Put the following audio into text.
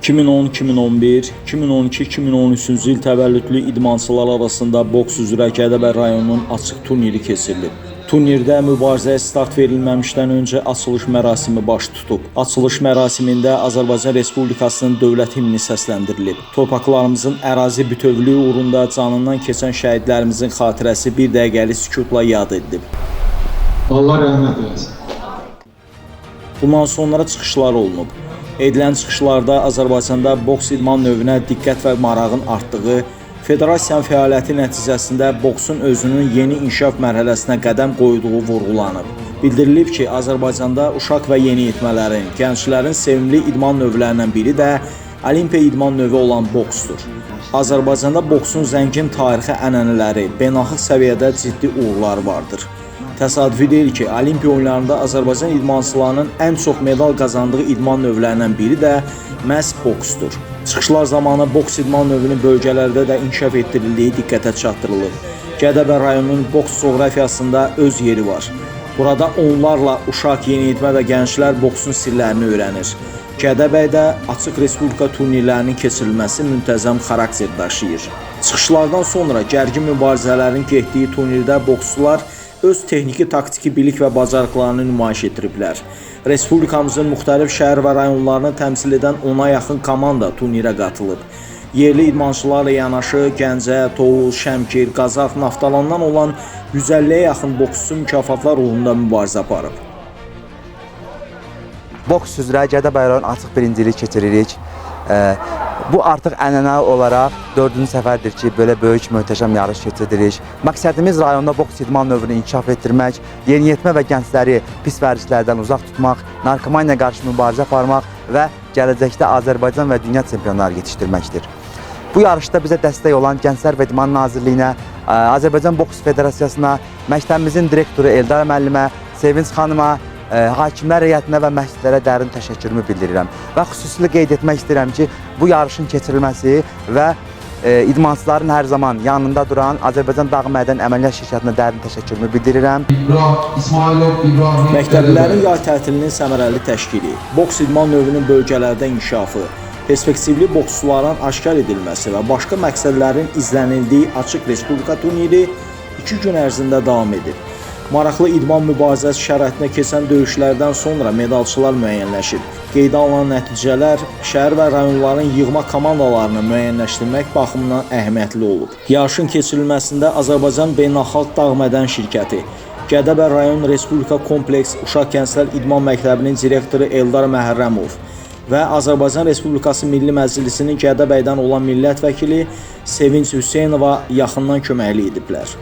2010-2011, 2012-2013-cü il təvəllüdlü idmançılar arasında boks üzrə Gədəbəy rayonunun açıq turniri keçirilib. Turnirdə mübarizəyə start verilməmişdən öncə açılış mərasimi baş tutub. Açılış mərasimində Azərbaycan Respublikasının dövlət himni səsləndirilib. Torpaqlarımızın ərazi bütövlüyü uğrunda canından keçən şəhidlərimizin xatirəsi bir dəqiqəlik sükutla yad edilib. Allah rəhmət eləsin. Bundan sonra çıxışlar olunub. Edilən çıxışlarda Azərbaycanda boks idman növünə diqqət və marağın artdığı, federasiyanın fəaliyyəti nəticəsində boksun özünün yeni inkişaf mərhələsinə qədəm qoyduğu vurğulanıb. Bildirilib ki, Azərbaycanda uşaq və yeniyetmələrin, gənclərin sevimli idman növlərindən biri də olimpiya idman növü olan boksdur. Azərbaycanda boksun zəngin tarixi ənənələri, beynəlxalq səviyyədə ciddi uğurları vardır. Təsadüfi deyil ki, Olimpiya oyunlarında Azərbaycan idmançılarının ən çox medal qazandığı idman növlərindən biri də məhz boksdur. Çıxışlar zamanı boks idman növünün bölgələrdə də inkişaf etdirildiyi diqqətə çatdırılıb. Gədəbəy rayonunun boks coğrafiyasında öz yeri var. Burada onlarla uşaq, yeniyetmə və gənclər boksun sirlərini öyrənir. Gədəbəydə açıq respublika turnirlərinin keçirilməsi müntəzəm xarakter daşıyır. Çıxışlardan sonra gərgin mübarizələrin getdiyi turnirdə boksçular öz texniki, taktiki bilik və bacarıqlarını nümayiş etdiriblər. Respublikamızın müxtəlif şəhər və rayonlarını təmsil edən 10-a yaxın komanda turnirə qatılıb. Yerli idmançılarla yanaşı Gəncə, Tovuz, Şəmkir, Qazax, Naftalandan olan 150-yə yaxın boksçu mükafatlar uğrunda mübarizə aparıb. Boks üzrə Gədəbəy rayon açıq birincilik keçiririk. Bu artıq ənənə olaraq 4-cü səfərdir ki, belə böyük, möhtəşəm yarış keçiririk. Məqsədimiz rayonda boks idman növünü inkişaf etdirmək, yeniyetmə və gəncləri pis vərdişlərdən uzaq tutmaq, narkomaniya qarşı mübarizə aparmaq və gələcəkdə Azərbaycan və dünya çempionları yetişdirməkdir. Bu yarışda bizə dəstək olan Gənclər və İdman Nazirliyinə, Azərbaycan Boks Federasiyasına, məktəbimizin direktoru Eldar müəllimə, Sevinç xanıma, hakimlər heyətinə və məşqçilərə dərin təşəkkürümü bildirirəm. Və xüsusilə qeyd etmək istəyirəm ki, bu yarışın keçirilməsi və idmançıların hər zaman yanında duran Azərbaycan Dağ Mədən Əməliyyat Şirkətinə dərin təşəkkürümü bildirirəm. Məktəblilərin yay tətilinin səmərəli təşkili, boks idman növünün bölgələrdə inkişafı, perspektivli boksçuların aşkar edilməsi və başqa məqsədlərin izlənildiyi açıq respublika turniri 2 gün ərzində davam edib. Maraqlı idman mübarizəsi şəraitində keçən döyüşlərdən sonra medalçılar müəyyənləşib. Qeydə alınan nəticələr şəhər və rayonların yığma komandalarını müəyyənləşdirmək baxımından əhəmiyyətli olub. Yarışın keçirilməsində Azərbaycan Beynəlxalq Dağ Mədən Şirkəti, Gədəbəy rayon Respublika Kompleks Uşaq Gənclər İdman Məktəbinin direktoru Eldar Məhərrəmov və Azərbaycan Respublikası Milli Məclisinin Gədəbəydən olan millət vəkili Sevinç Hüseynova yaxından köməklik ediblər.